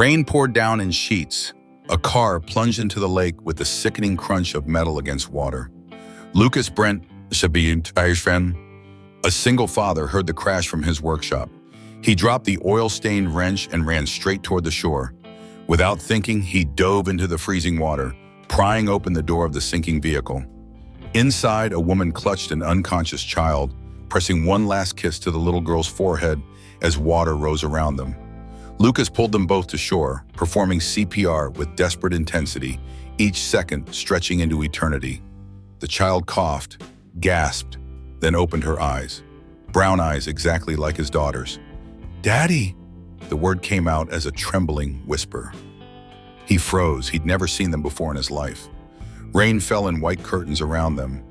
Rain poured down in sheets. A car plunged into the lake with the sickening crunch of metal against water. Lucas Brent, a single father, heard the crash from his workshop. He dropped the oil-stained wrench and ran straight toward the shore. Without thinking, he dove into the freezing water, prying open the door of the sinking vehicle. Inside, a woman clutched an unconscious child, pressing one last kiss to the little girl's forehead as water rose around them. Lucas pulled them both to shore, performing CPR with desperate intensity, each second stretching into eternity. The child coughed, gasped, then opened her eyes. Brown eyes exactly like his daughter's. "Daddy!" The word came out as a trembling whisper. He froze. He'd never seen them before in his life. Rain fell in white curtains around them.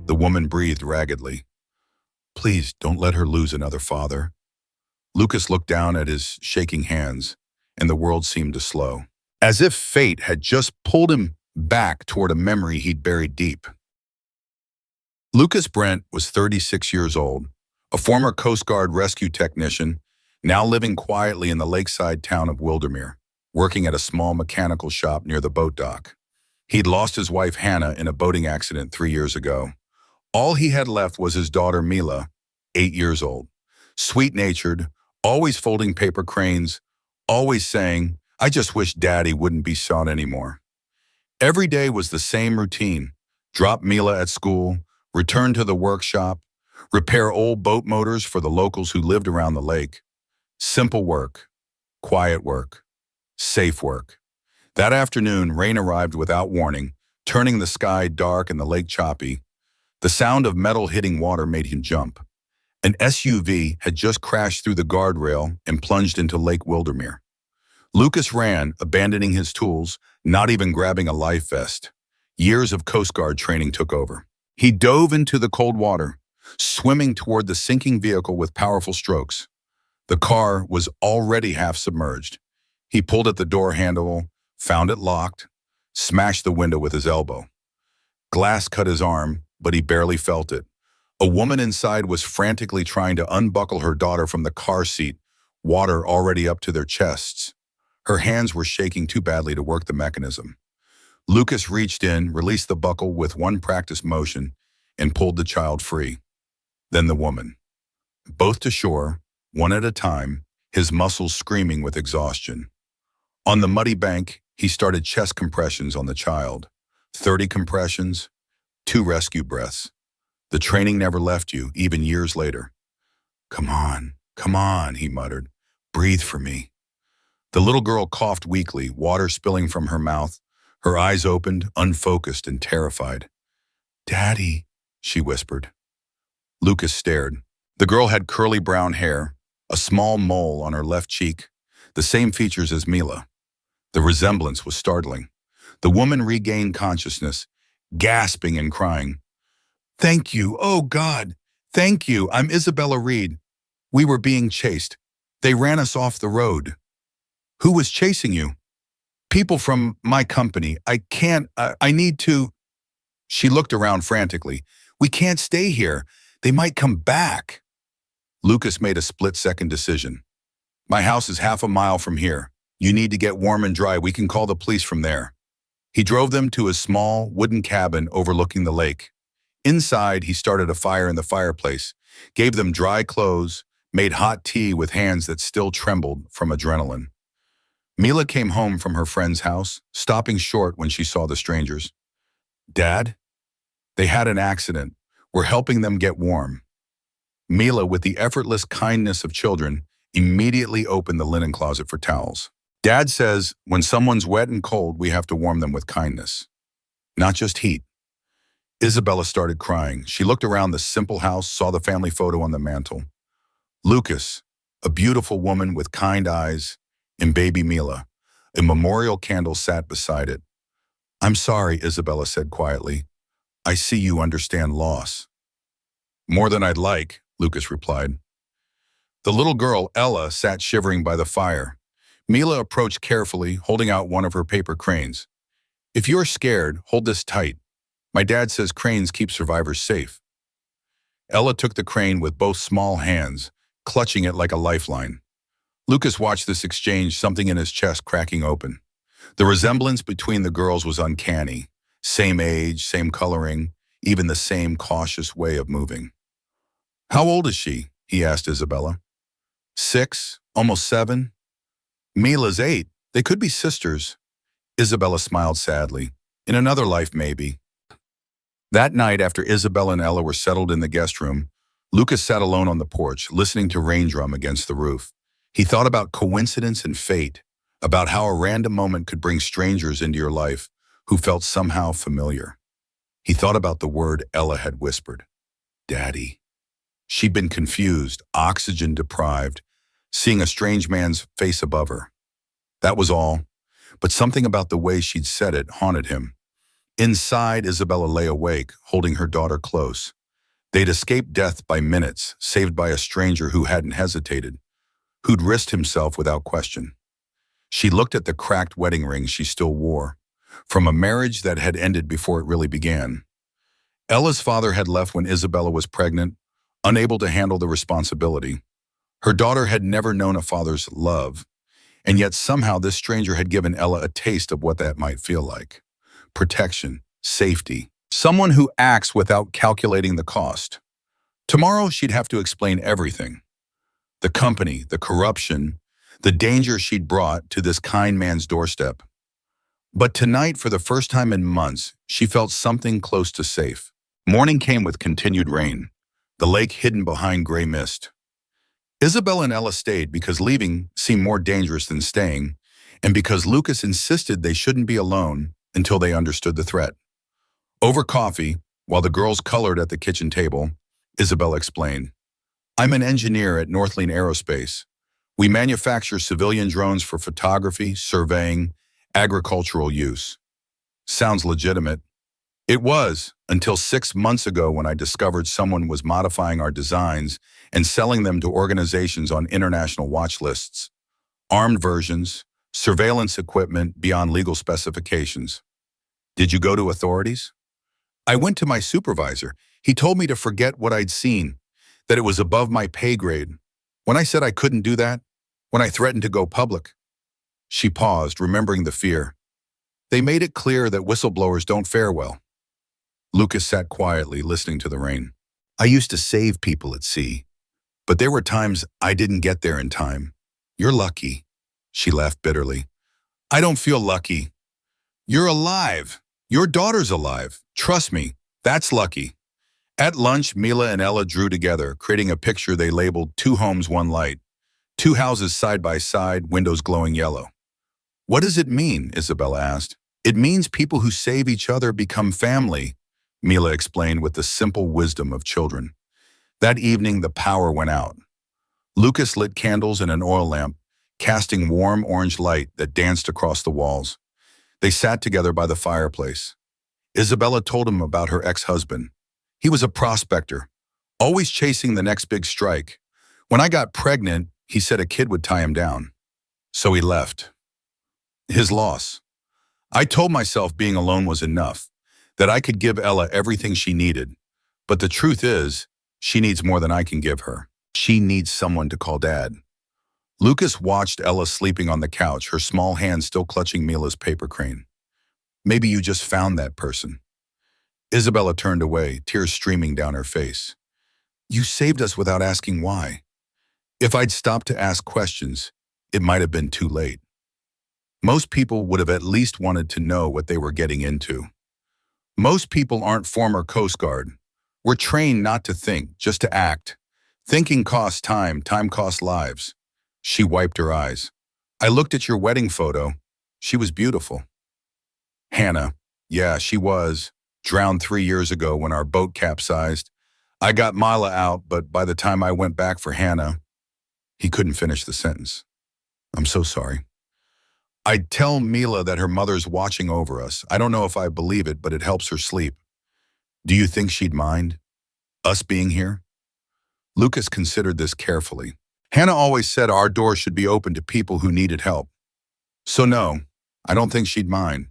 The woman breathed raggedly. "Please don't let her lose another father." Lucas looked down at his shaking hands, and the world seemed to slow, as if fate had just pulled him back toward a memory he'd buried deep. Lucas Brent was 36 years old, a former Coast Guard rescue technician, now living quietly in the lakeside town of Wildermere, working at a small mechanical shop near the boat dock. He'd lost his wife Hannah in a boating accident 3 years ago. All he had left was his daughter Mila, 8 years old, sweet-natured, always folding paper cranes, always saying, "I just wish Daddy wouldn't be shot anymore." Every day was the same routine: drop Mila at school, return to the workshop, repair old boat motors for the locals who lived around the lake. Simple work, quiet work, safe work. That afternoon, rain arrived without warning, turning the sky dark and the lake choppy. The sound of metal hitting water made him jump. An SUV had just crashed through the guardrail and plunged into Lake Wildermere. Lucas ran, abandoning his tools, not even grabbing a life vest. Years of Coast Guard training took over. He dove into the cold water, swimming toward the sinking vehicle with powerful strokes. The car was already half submerged. He pulled at the door handle, found it locked, smashed the window with his elbow. Glass cut his arm, but he barely felt it. A woman inside was frantically trying to unbuckle her daughter from the car seat, water already up to their chests. Her hands were shaking too badly to work the mechanism. Lucas reached in, released the buckle with one practice motion, and pulled the child free. Then the woman. Both to shore, one at a time, his muscles screaming with exhaustion. On the muddy bank, he started chest compressions on the child. 30 compressions, 2 rescue breaths. The training never left you, even years later. Come on," he muttered. "Breathe for me." The little girl coughed weakly, water spilling from her mouth. Her eyes opened, unfocused and terrified. "Daddy," she whispered. Lucas stared. The girl had curly brown hair, a small mole on her left cheek, the same features as Mila. The resemblance was startling. The woman regained consciousness, gasping and crying. "Thank you, oh God, thank you, I'm Isabella Reed. We were being chased. They ran us off the road." "Who was chasing you?" "People from my company. I need to." She looked around frantically. "We can't stay here. They might come back." Lucas made a split-second decision. "My house is half a mile from here. You need to get warm and dry. We can call the police from there." He drove them to a small wooden cabin overlooking the lake. Inside, he started a fire in the fireplace, gave them dry clothes, made hot tea with hands that still trembled from adrenaline. Mila came home from her friend's house, stopping short when she saw the strangers. "Dad?" "They had an accident. We're helping them get warm." Mila, with the effortless kindness of children, immediately opened the linen closet for towels. "Dad says when someone's wet and cold, we have to warm them with kindness, not just heat." Isabella started crying. She looked around the simple house, saw the family photo on the mantel. Lucas, a beautiful woman with kind eyes, and baby Mila. A memorial candle sat beside it. "I'm sorry," Isabella said quietly. "I see you understand loss." "More than I'd like," Lucas replied. The little girl, Ella, sat shivering by the fire. Mila approached carefully, holding out one of her paper cranes. "If you're scared, hold this tight. My dad says cranes keep survivors safe." Ella took the crane with both small hands, clutching it like a lifeline. Lucas watched this exchange, something in his chest cracking open. The resemblance between the girls was uncanny. Same age, same coloring, even the same cautious way of moving. How old is she? He asked Isabella. 6, almost 7. Mila's 8. They could be sisters. Isabella smiled sadly. In another life, maybe. That night, after Isabella and Ella were settled in the guest room, Lucas sat alone on the porch, listening to rain drum against the roof. He thought about coincidence and fate, about how a random moment could bring strangers into your life who felt somehow familiar. He thought about the word Ella had whispered, Daddy. She'd been confused, oxygen deprived, seeing a strange man's face above her. That was all, but something about the way she'd said it haunted him. Inside, Isabella lay awake, holding her daughter close. They'd escaped death by minutes, saved by a stranger who hadn't hesitated, who'd risked himself without question. She looked at the cracked wedding ring she still wore, from a marriage that had ended before it really began. Ella's father had left when Isabella was pregnant, unable to handle the responsibility. Her daughter had never known a father's love, and yet somehow this stranger had given Ella a taste of what that might feel like. Protection, safety, someone who acts without calculating the cost. Tomorrow she'd have to explain everything. The company, the corruption, the danger she'd brought to this kind man's doorstep. But tonight, for the first time in months, she felt something close to safe. Morning came with continued rain, the lake hidden behind gray mist. Isabella and Ella stayed because leaving seemed more dangerous than staying, and because Lucas insisted they shouldn't be alone until they understood the threat. Over coffee, while the girls colored at the kitchen table, Isabella explained, I'm an engineer at Northling Aerospace. We manufacture civilian drones for photography, surveying, agricultural use. Sounds legitimate. It was, until 6 months ago when I discovered someone was modifying our designs and selling them to organizations on international watch lists. Armed versions, surveillance equipment beyond legal specifications. Did you go to authorities? I went to my supervisor. He told me to forget what I'd seen, that it was above my pay grade. When I said I couldn't do that, when I threatened to go public. She paused, remembering the fear. They made it clear that whistleblowers don't fare well. Lucas sat quietly, listening to the rain. I used to save people at sea, but there were times I didn't get there in time. You're lucky. She laughed bitterly. I don't feel lucky. You're alive. Your daughter's alive. Trust me, that's lucky. At lunch, Mila and Ella drew together, creating a picture they labeled 2 homes, 1 light. 2 houses side by side, windows glowing yellow. What does it mean? Isabella asked. It means people who save each other become family, Mila explained with the simple wisdom of children. That evening, the power went out. Lucas lit candles and an oil lamp, casting warm orange light that danced across the walls. They sat together by the fireplace. Isabella told him about her ex-husband. He was a prospector, always chasing the next big strike. When I got pregnant, he said a kid would tie him down. So he left. His loss. I told myself being alone was enough, that I could give Ella everything she needed. But the truth is, she needs more than I can give her. She needs someone to call Dad. Lucas watched Ella sleeping on the couch, her small hand still clutching Mila's paper crane. Maybe you just found that person. Isabella turned away, tears streaming down her face. You saved us without asking why. If I'd stopped to ask questions, it might have been too late. Most people would have at least wanted to know what they were getting into. Most people aren't former Coast Guard. We're trained not to think, just to act. Thinking costs time, time costs lives. She wiped her eyes. I looked at your wedding photo. She was beautiful. Hannah. Yeah, she was. Drowned 3 years ago when our boat capsized. I got Mila out, but by the time I went back for Hannah, he couldn't finish the sentence. I'm so sorry. I'd tell Mila that her mother's watching over us. I don't know if I believe it, but it helps her sleep. Do you think she'd mind? Us being here? Lucas considered this carefully. Hannah always said our door should be open to people who needed help. So no, I don't think she'd mind.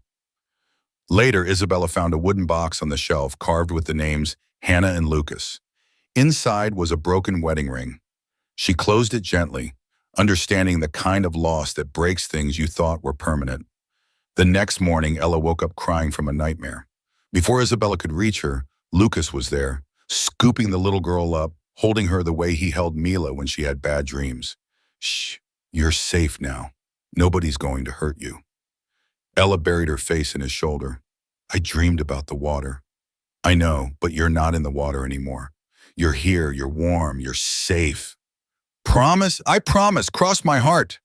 Later, Isabella found a wooden box on the shelf carved with the names Hannah and Lucas. Inside was a broken wedding ring. She closed it gently, understanding the kind of loss that breaks things you thought were permanent. The next morning, Ella woke up crying from a nightmare. Before Isabella could reach her, Lucas was there, scooping the little girl up, holding her the way he held Mila when she had bad dreams. Shh, you're safe now. Nobody's going to hurt you. Ella buried her face in his shoulder. I dreamed about the water. I know, but you're not in the water anymore. You're here, you're warm, you're safe. Promise? I promise, cross my heart.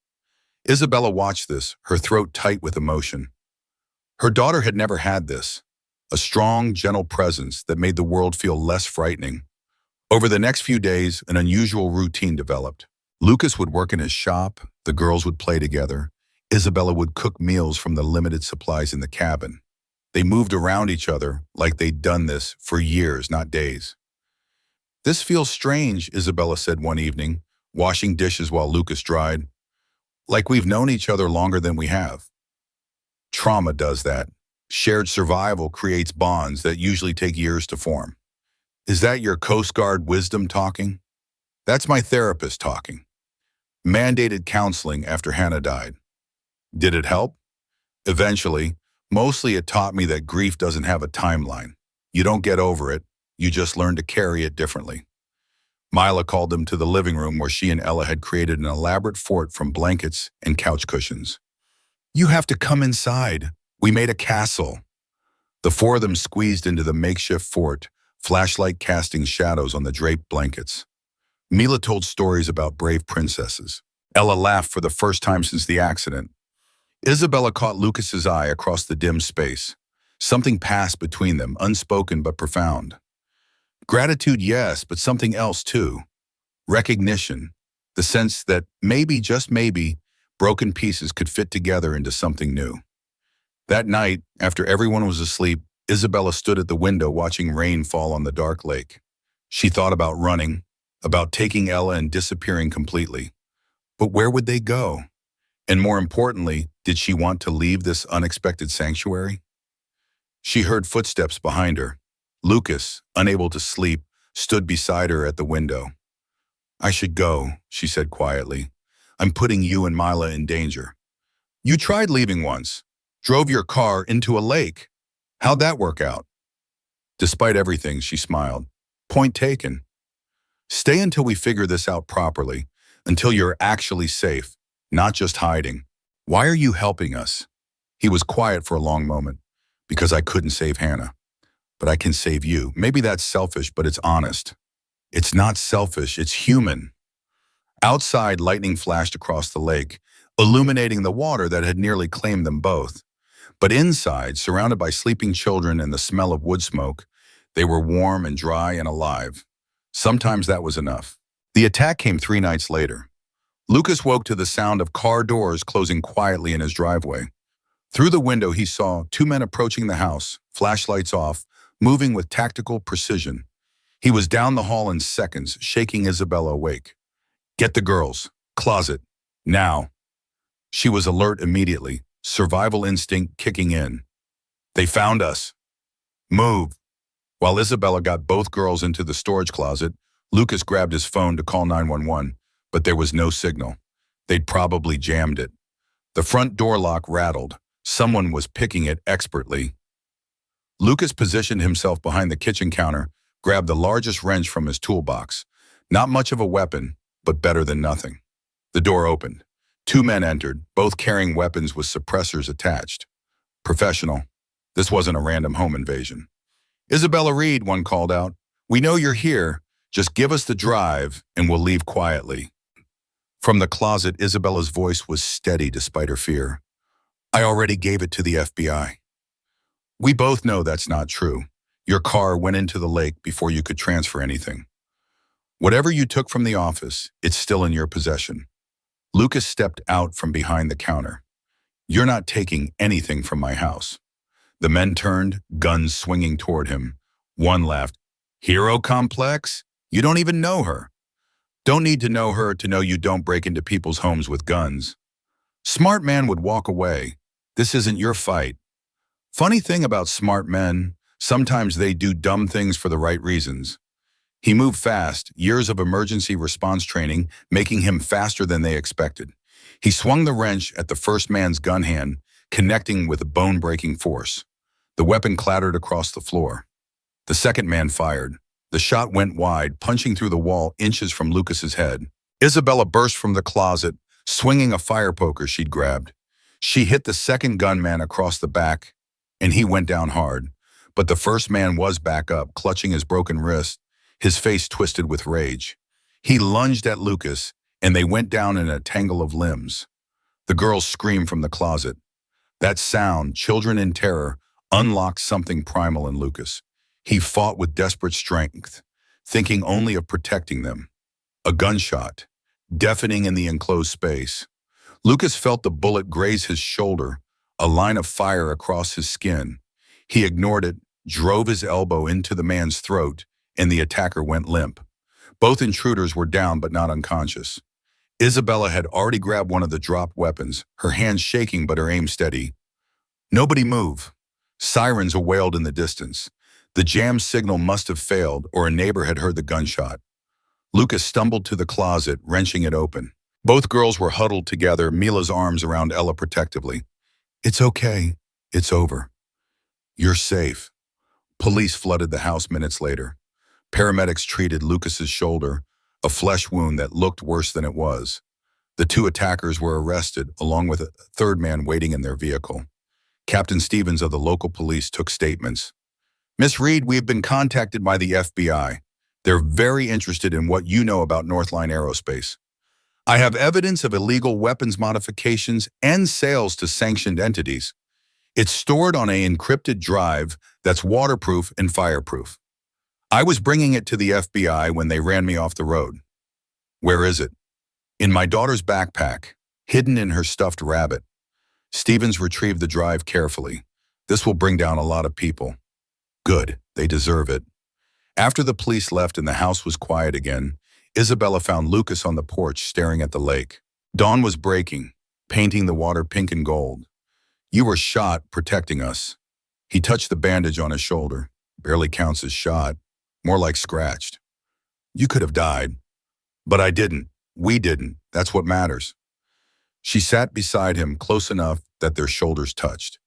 Isabella watched this, her throat tight with emotion. Her daughter had never had this, a strong, gentle presence that made the world feel less frightening. Over the next few days, an unusual routine developed. Lucas would work in his shop, the girls would play together. Isabella would cook meals from the limited supplies in the cabin. They moved around each other like they'd done this for years, not days. This feels strange, Isabella said one evening, washing dishes while Lucas dried. Like we've known each other longer than we have. Trauma does that. Shared survival creates bonds that usually take years to form. Is that your Coast Guard wisdom talking? That's my therapist talking. Mandated counseling after Hannah died. Did it help? Eventually. Mostly it taught me that grief doesn't have a timeline. You don't get over it, you just learn to carry it differently. Mila called them to the living room where she and Ella had created an elaborate fort from blankets and couch cushions. You have to come inside. We made a castle. The four of them squeezed into the makeshift fort, flashlight casting shadows on the draped blankets. Mila told stories about brave princesses. Ella laughed for the first time since the accident. Isabella caught Lucas's eye across the dim space. Something passed between them, unspoken but profound. Gratitude, yes, but something else too. Recognition, the sense that maybe, just maybe, broken pieces could fit together into something new. That night, after everyone was asleep, Isabella stood at the window watching rain fall on the dark lake. She thought about running, about taking Ella and disappearing completely. But where would they go? And more importantly, did she want to leave this unexpected sanctuary? She heard footsteps behind her. Lucas, unable to sleep, stood beside her at the window. I should go, she said quietly. I'm putting you and Mila in danger. You tried leaving once. Drove your car into a lake. How'd that work out? Despite everything, she smiled. Point taken. Stay until we figure this out properly, until you're actually safe, not just hiding. Why are you helping us? He was quiet for a long moment. Because I couldn't save Hannah. But I can save you. Maybe that's selfish, but it's honest. It's not selfish, it's human. Outside, lightning flashed across the lake, illuminating the water that had nearly claimed them both. But inside, surrounded by sleeping children and the smell of wood smoke, they were warm and dry and alive. Sometimes that was enough. The attack came 3 nights later. Lucas woke to the sound of car doors closing quietly in his driveway. Through the window, he saw 2 men approaching the house, flashlights off, moving with tactical precision. He was down the hall in seconds, shaking Isabella awake. Get the girls. Closet. Now. She was alert immediately, survival instinct kicking in. They found us. Move. While Isabella got both girls into the storage closet, Lucas grabbed his phone to call 911, but there was no signal. They'd probably jammed it. The front door lock rattled. Someone was picking it expertly. Lucas positioned himself behind the kitchen counter, grabbed the largest wrench from his toolbox. Not much of a weapon, but better than nothing. The door opened. 2 men entered, both carrying weapons with suppressors attached. Professional. This wasn't a random home invasion. Isabella Reed, one called out. We know you're here. Just give us the drive, and we'll leave quietly. From the closet, Isabella's voice was steady despite her fear. I already gave it to the FBI. We both know that's not true. Your car went into the lake before you could transfer anything. Whatever you took from the office, it's still in your possession. Lucas stepped out from behind the counter. You're not taking anything from my house. The men turned, guns swinging toward him. One laughed. Hero complex? You don't even know her. Don't need to know her to know you don't break into people's homes with guns. Smart man would walk away. This isn't your fight. Funny thing about smart men, sometimes they do dumb things for the right reasons. He moved fast, years of emergency response training making him faster than they expected. He swung the wrench at the first man's gun hand, connecting with a bone-breaking force. The weapon clattered across the floor. The second man fired. The shot went wide, punching through the wall inches from Lucas's head. Isabella burst from the closet, swinging a fire poker she'd grabbed. She hit the second gunman across the back, and he went down hard. But the first man was back up, clutching his broken wrist, his face twisted with rage. He lunged at Lucas, and they went down in a tangle of limbs. The girls screamed from the closet. That sound, children in terror, unlocked something primal in Lucas. He fought with desperate strength, thinking only of protecting them. A gunshot, deafening in the enclosed space. Lucas felt the bullet graze his shoulder, a line of fire across his skin. He ignored it, drove his elbow into the man's throat, and the attacker went limp. Both intruders were down but not unconscious. Isabella had already grabbed one of the dropped weapons, her hands shaking but her aim steady. Nobody move. Sirens wailed in the distance. The jam signal must have failed, or a neighbor had heard the gunshot. Lucas stumbled to the closet, wrenching it open. Both girls were huddled together, Mila's arms around Ella protectively. "It's okay. It's over. You're safe." Police flooded the house minutes later. Paramedics treated Lucas's shoulder, a flesh wound that looked worse than it was. The two attackers were arrested, along with a third man waiting in their vehicle. Captain Stevens of the local police took statements. "Miss Reed, we have been contacted by the FBI. They're very interested in what you know about Northline Aerospace. I have evidence of illegal weapons modifications and sales to sanctioned entities. It's stored on an encrypted drive that's waterproof and fireproof. I was bringing it to the FBI when they ran me off the road." "Where is it?" "In my daughter's backpack, hidden in her stuffed rabbit." Stevens retrieved the drive carefully. "This will bring down a lot of people." "Good, they deserve it." After the police left and the house was quiet again, Isabella found Lucas on the porch staring at the lake. Dawn was breaking, painting the water pink and gold. "You were shot protecting us." He touched the bandage on his shoulder. "Barely counts as shot, more like scratched." "You could have died." "But I didn't. We didn't. That's what matters." She sat beside him, close enough that their shoulders touched.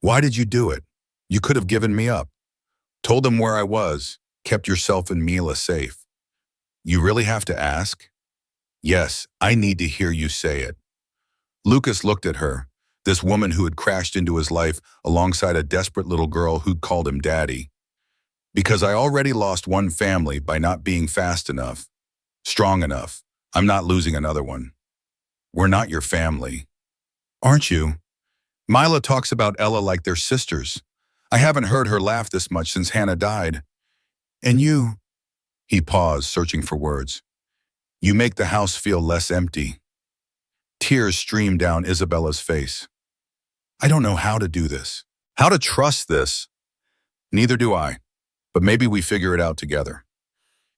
"Why did you do it? You could have given me up. Told them where I was, kept yourself and Mila safe." "You really have to ask?" "Yes, I need to hear you say it." Lucas looked at her, this woman who had crashed into his life alongside a desperate little girl who'd called him daddy. "Because I already lost one family by not being fast enough, strong enough. I'm not losing another one." "We're not your family." "Aren't you? Mila talks about Ella like they're sisters. I haven't heard her laugh this much since Hannah died. And you..." He paused, searching for words. "You make the house feel less empty." Tears streamed down Isabella's face. "I don't know how to do this. How to trust this." "Neither do I. But maybe we figure it out together."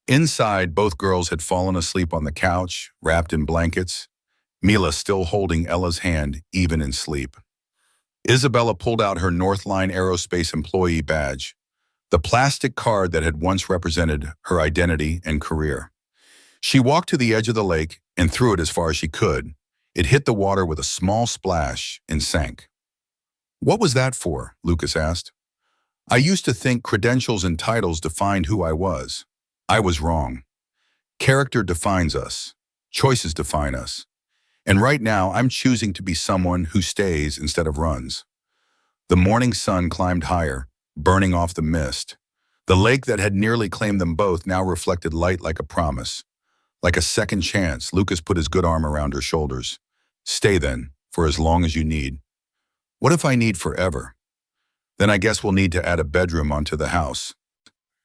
Inside, both girls had fallen asleep on the couch, wrapped in blankets, Mila still holding Ella's hand, even in sleep. Isabella pulled out her Northline Aerospace employee badge, the plastic card that had once represented her identity and career. She walked to the edge of the lake and threw it as far as she could. It hit the water with a small splash and sank. "What was that for?" Lucas asked. "I used to think credentials and titles defined who I was. I was wrong. Character defines us. Choices define us. And right now, I'm choosing to be someone who stays instead of runs." The morning sun climbed higher, burning off the mist. The lake that had nearly claimed them both now reflected light like a promise. Like a second chance, Lucas put his good arm around her shoulders. "Stay then, for as long as you need." "What if I need forever?" "Then I guess we'll need to add a bedroom onto the house."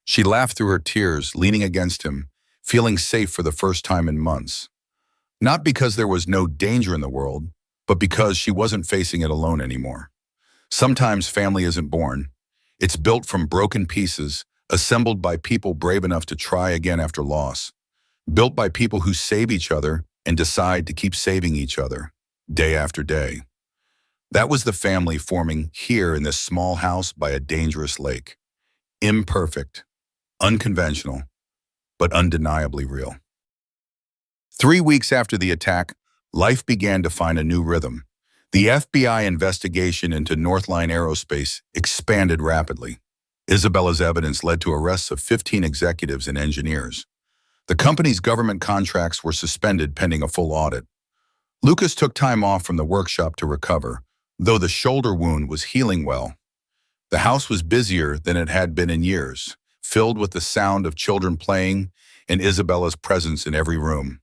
She laughed through her tears, leaning against him, feeling safe for the first time in months. Not because there was no danger in the world, but because she wasn't facing it alone anymore. Sometimes family isn't born. It's built from broken pieces, assembled by people brave enough to try again after loss. Built by people who save each other and decide to keep saving each other, day after day. That was the family forming here in this small house by a dangerous lake. Imperfect, unconventional, but undeniably real. 3 weeks after the attack, life began to find a new rhythm. The FBI investigation into Northline Aerospace expanded rapidly. Isabella's evidence led to arrests of 15 executives and engineers. The company's government contracts were suspended pending a full audit. Lucas took time off from the workshop to recover, though the shoulder wound was healing well. The house was busier than it had been in years, filled with the sound of children playing and Isabella's presence in every room.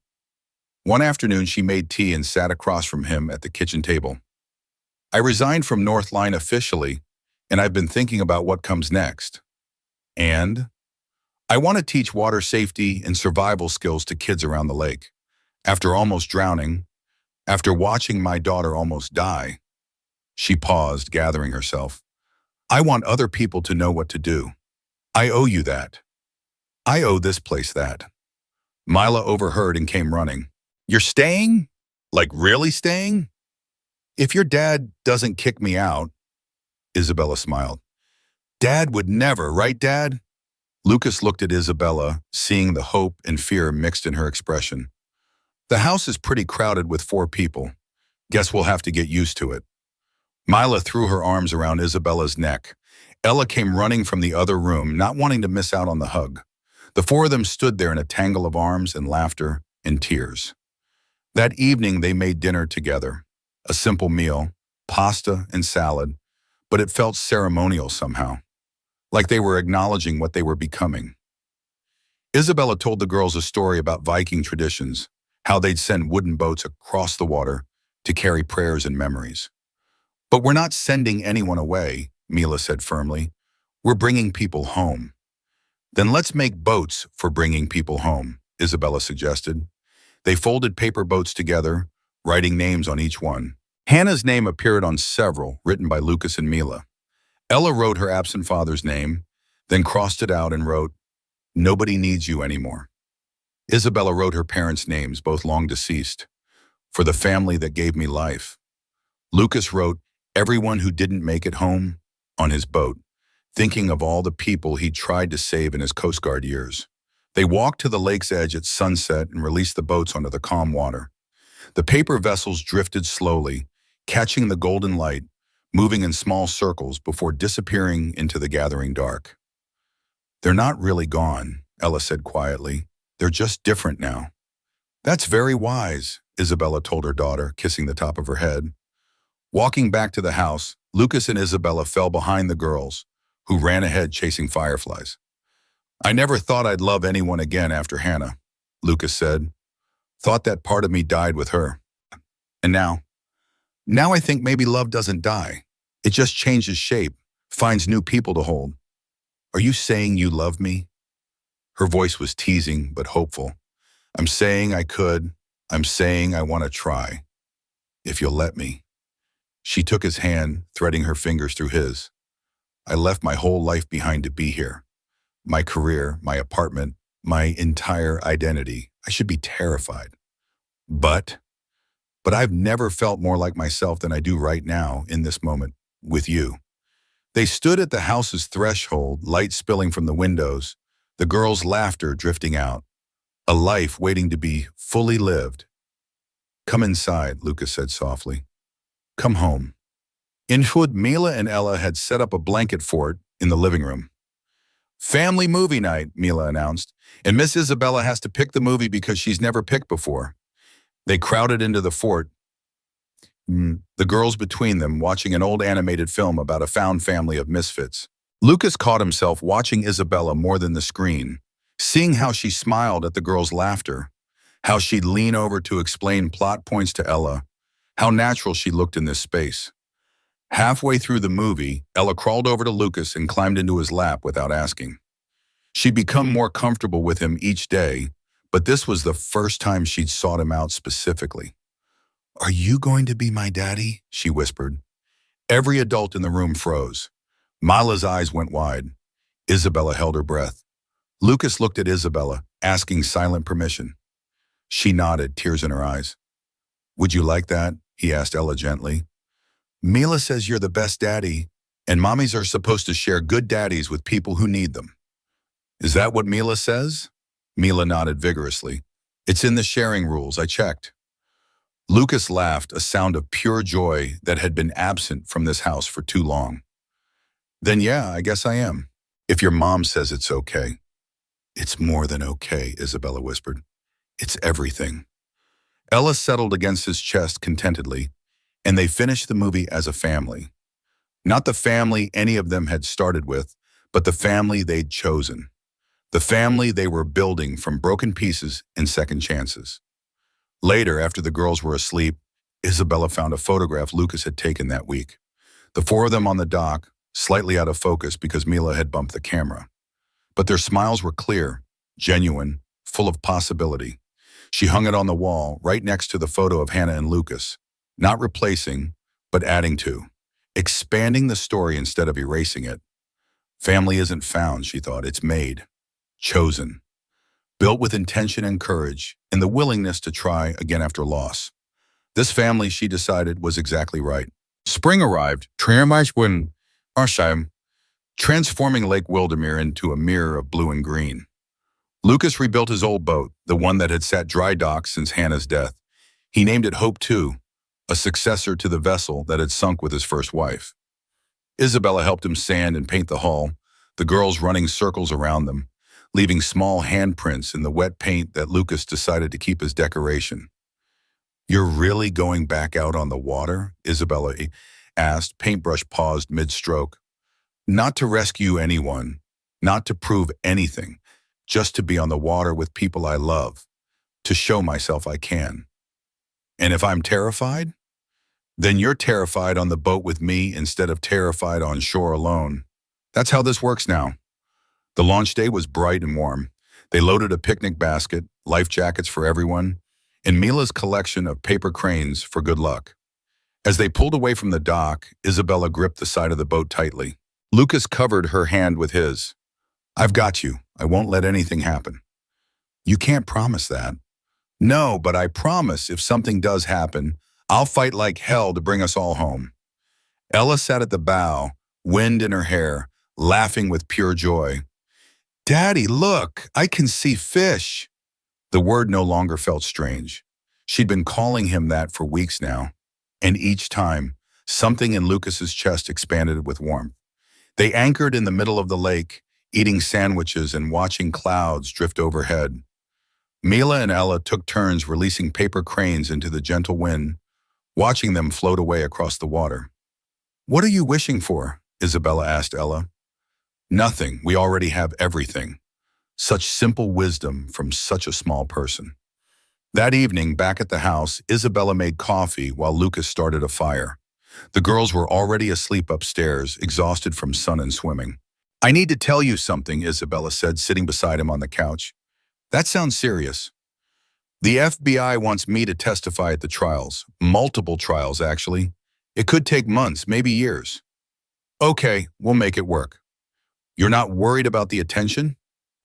One afternoon, she made tea and sat across from him at the kitchen table. "I resigned from Northline officially, and I've been thinking about what comes next. And I want to teach water safety and survival skills to kids around the lake. After almost drowning, after watching my daughter almost die," she paused, gathering herself, "I want other people to know what to do. I owe you that. I owe this place that." Mila overheard and came running. "You're staying? Like really staying?" "If your dad doesn't kick me out," Isabella smiled. "Dad would never, right, Dad?" Lucas looked at Isabella, seeing the hope and fear mixed in her expression. "The house is pretty crowded with 4 people. Guess we'll have to get used to it." Mila threw her arms around Isabella's neck. Ella came running from the other room, not wanting to miss out on the hug. The 4 of them stood there in a tangle of arms and laughter and tears. That evening, they made dinner together. A simple meal, pasta and salad, but it felt ceremonial somehow, like they were acknowledging what they were becoming. Isabella told the girls a story about Viking traditions, how they'd send wooden boats across the water to carry prayers and memories. "But we're not sending anyone away," Mila said firmly. "We're bringing people home." "Then let's make boats for bringing people home," Isabella suggested. They folded paper boats together, writing names on each one. Hannah's name appeared on several, written by Lucas and Mila. Ella wrote her absent father's name, then crossed it out and wrote, "Nobody needs you anymore." Isabella wrote her parents' names, both long deceased, "For the family that gave me life." Lucas wrote, "Everyone who didn't make it home," on his boat, thinking of all the people he tried to save in his Coast Guard years. They walked to the lake's edge at sunset and released the boats onto the calm water. The paper vessels drifted slowly, catching the golden light, moving in small circles before disappearing into the gathering dark. "They're not really gone," Ella said quietly. "They're just different now." "That's very wise," Isabella told her daughter, kissing the top of her head. Walking back to the house, Lucas and Isabella fell behind the girls, who ran ahead chasing fireflies. "I never thought I'd love anyone again after Hannah," Lucas said. "Thought that part of me died with her. And now I think maybe love doesn't die. It just changes shape, finds new people to hold." "Are you saying you love me?" Her voice was teasing but hopeful. "I'm saying I could. I'm saying I want to try. If you'll let me." She took his hand, threading her fingers through his. "I left my whole life behind to be here. My career, my apartment, my entire identity. I should be terrified. But I've never felt more like myself than I do right now, in this moment, with you." They stood at the house's threshold, light spilling from the windows, the girls' laughter drifting out. A life waiting to be fully lived. "Come inside," Lucas said softly. "Come home." In Hood, Mila and Ella had set up a blanket fort in the living room. "Family movie night," Mila announced, "and Miss Isabella has to pick the movie because she's never picked before." They crowded into the fort, the girls between them, watching an old animated film about a found family of misfits. Lucas caught himself watching Isabella more than the screen, seeing how she smiled at the girls' laughter, how she'd lean over to explain plot points to Ella, how natural she looked in this space. Halfway through the movie, Ella crawled over to Lucas and climbed into his lap without asking. She'd become more comfortable with him each day, but this was the first time she'd sought him out specifically. "Are you going to be my daddy?" she whispered. Every adult in the room froze. Mila's eyes went wide. Isabella held her breath. Lucas looked at Isabella, asking silent permission. She nodded, tears in her eyes. "Would you like that?" he asked Ella gently. "Mila says you're the best daddy, and mommies are supposed to share good daddies with people who need them." "Is that what Mila says?" Mila nodded vigorously. It's in the sharing rules, I checked. Lucas laughed, a sound of pure joy that had been absent from this house for too long. Then yeah, I guess I am. If your mom says it's okay. It's more than okay, Isabella whispered. It's everything. Ella settled against his chest contentedly, and they finished the movie as a family. Not the family any of them had started with, but the family they'd chosen. The family they were building from broken pieces and second chances. Later, after the girls were asleep, Isabella found a photograph Lucas had taken that week. The four of them on the dock, slightly out of focus because Mila had bumped the camera. But their smiles were clear, genuine, full of possibility. She hung it on the wall, right next to the photo of Hannah and Lucas, not replacing, but adding to, expanding the story instead of erasing it. Family isn't found, she thought, it's made, chosen, built with intention and courage, and the willingness to try again after loss. This family, she decided, was exactly right. Spring arrived, transforming Lake Wildermere into a mirror of blue and green. Lucas rebuilt his old boat, the one that had sat dry docked since Hannah's death. He named it Hope II, a successor to the vessel that had sunk with his first wife. Isabella helped him sand and paint the hull, the girls running circles around them, leaving small handprints in the wet paint that Lucas decided to keep as decoration. You're really going back out on the water? Isabella asked, paintbrush paused mid-stroke. Not to rescue anyone, not to prove anything, just to be on the water with people I love, to show myself I can. And if I'm terrified? Then you're terrified on the boat with me instead of terrified on shore alone. That's how this works now. The launch day was bright and warm. They loaded a picnic basket, life jackets for everyone, and Mila's collection of paper cranes for good luck. As they pulled away from the dock, Isabella gripped the side of the boat tightly. Lucas covered her hand with his. I've got you. I won't let anything happen. You can't promise that. No, but I promise if something does happen, I'll fight like hell to bring us all home. Ella sat at the bow, wind in her hair, laughing with pure joy. Daddy, look, I can see fish. The word no longer felt strange. She'd been calling him that for weeks now, and each time, something in Lucas's chest expanded with warmth. They anchored in the middle of the lake, eating sandwiches and watching clouds drift overhead. Mila and Ella took turns releasing paper cranes into the gentle wind, watching them float away across the water. What are you wishing for? Isabella asked Ella. Nothing. We already have everything. Such simple wisdom from such a small person. That evening, back at the house, Isabella made coffee while Lucas started a fire. The girls were already asleep upstairs, exhausted from sun and swimming. I need to tell you something, Isabella said, sitting beside him on the couch. That sounds serious. The FBI wants me to testify at the trials. Multiple trials, actually. It could take months, maybe years. Okay, we'll make it work. You're not worried about the attention?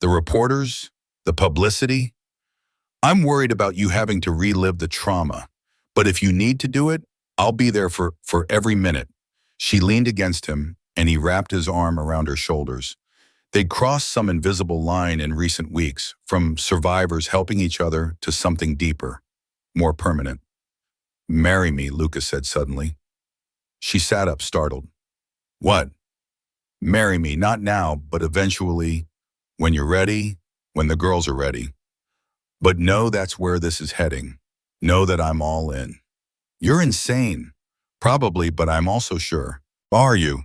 The reporters? The publicity? I'm worried about you having to relive the trauma. But if you need to do it, I'll be there for every minute. She leaned against him, and he wrapped his arm around her shoulders. They'd crossed some invisible line in recent weeks, from survivors helping each other to something deeper, more permanent. Marry me, Lucas said suddenly. She sat up, startled. What? Marry me, not now, but eventually, when you're ready, when the girls are ready. But know that's where this is heading. Know that I'm all in. You're insane. Probably, but I'm also sure. Are you?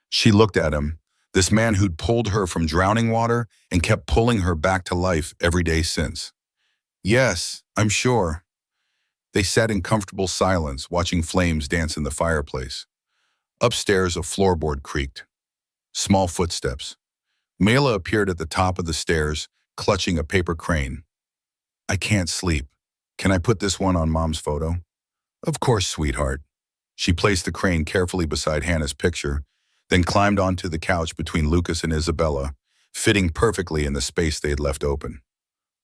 She looked at him, this man who'd pulled her from drowning water and kept pulling her back to life every day since. Yes, I'm sure. They sat in comfortable silence, watching flames dance in the fireplace. Upstairs, a floorboard creaked. Small footsteps. Mela appeared at the top of the stairs, clutching a paper crane. I can't sleep. Can I put this one on Mom's photo? Of course, sweetheart. She placed the crane carefully beside Hannah's picture, then climbed onto the couch between Lucas and Isabella, fitting perfectly in the space they had left open.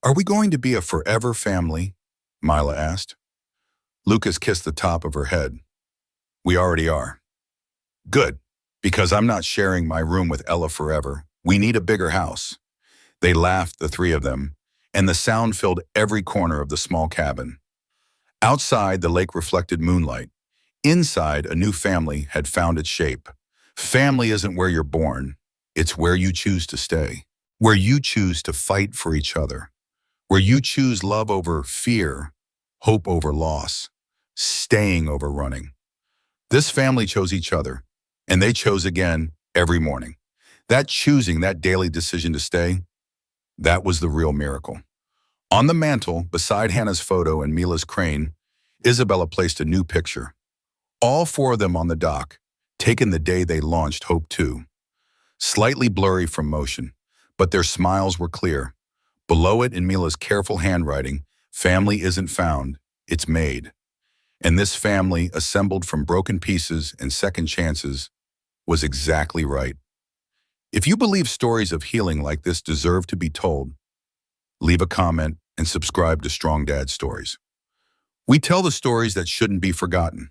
Are we going to be a forever family? Mila asked. Lucas kissed the top of her head. We already are. Good, because I'm not sharing my room with Ella forever. We need a bigger house. They laughed, the three of them, and the sound filled every corner of the small cabin. Outside, the lake reflected moonlight. Inside, a new family had found its shape. Family isn't where you're born, it's where you choose to stay, where you choose to fight for each other, where you choose love over fear, hope over loss, staying over running. This family chose each other, and they chose again every morning. That choosing, that daily decision to stay, that was the real miracle. On the mantle, beside Hannah's photo and Mila's crane, Isabella placed a new picture. All four of them on the dock, taken the day they launched Hope 2. Slightly blurry from motion, but their smiles were clear. Below it, in Mila's careful handwriting, family isn't found, it's made. And this family, assembled from broken pieces and second chances, was exactly right. If you believe stories of healing like this deserve to be told, leave a comment and subscribe to Strong Dad Stories. We tell the stories that shouldn't be forgotten.